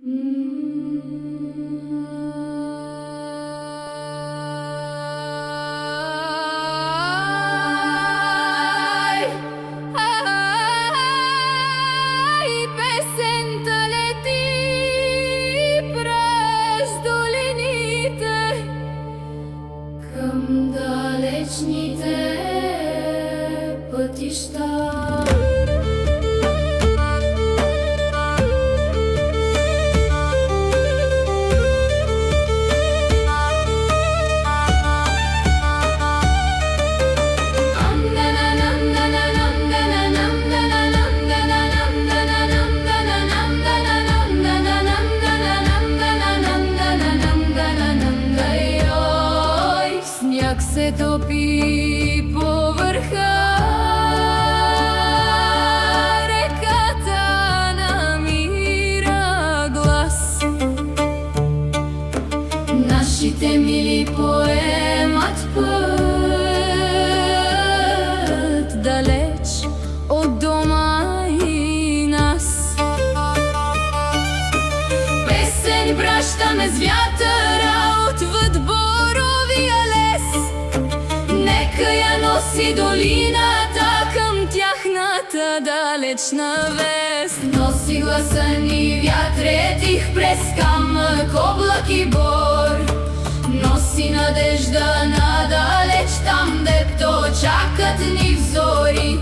Песента лети през долините към далечните пътища. Сняг се топи по върха, реката намира глас. Нашите мили поемат път далеч от дома и нас. Песен пращаме с вятъра отвъд боровия лес. Нека я носи долината към тяхната далечна вест. Носи гласа ни вятре тих през камък, облак и бор. Носи надежда надалеч там, дето чакат ни взори.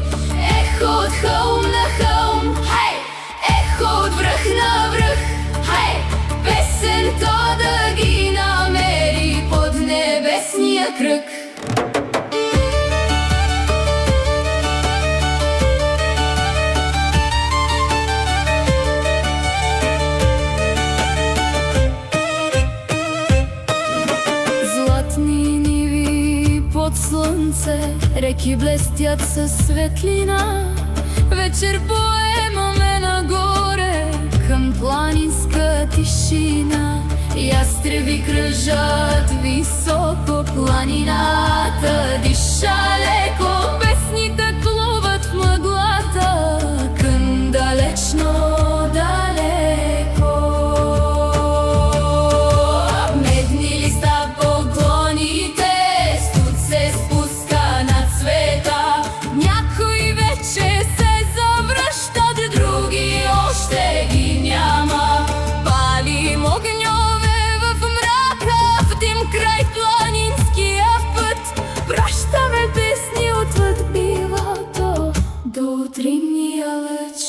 Ехо от хълм на хълм, хей! Ехо от връх на връх, хей! Песента да ги намери под небесния кръг. Златни ниви под слънце, реки блестят със светлина. Вечер поемаме нагоре към планинска тишина. Ястреби кръжат високо, планината диша леко. Песните плуват в мъглата към далечно далеко. Медни листа поклоните, студ се спуска над света. Някои вече се завръщат, други още ги няма. Палим огньове в мрака, в дим край планинския път. Пращаме песни отвъд бивото до утринния лъч.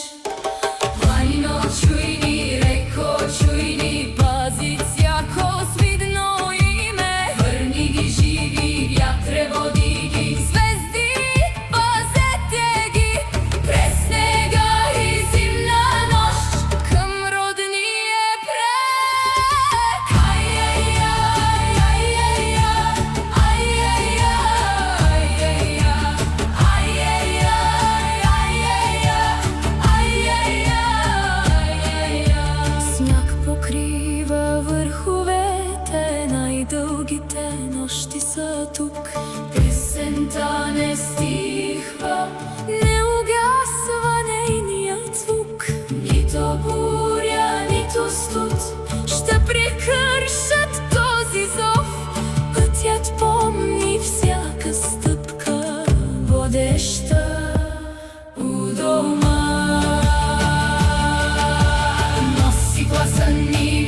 Планино чуйни, реко чуйни, пази всяко свидно име. Върни ги живи, вятре води ги, звезди пазете ги. През снега и зимна нощ към родния бряг. Ай-яй-я, ай-яй-я, ай-яй-я, ай-яй-я, ай-яй-я, ай-яй-я, ай-яй-я. Сняг покрива върховете, най-дългите нощи са тук. Песента не стихва, не угасва нейният звук. Нито буря, нито студ ще прекършат този зов. Пътят помни всяка стъпка, водеща у дома. Носи гласа ни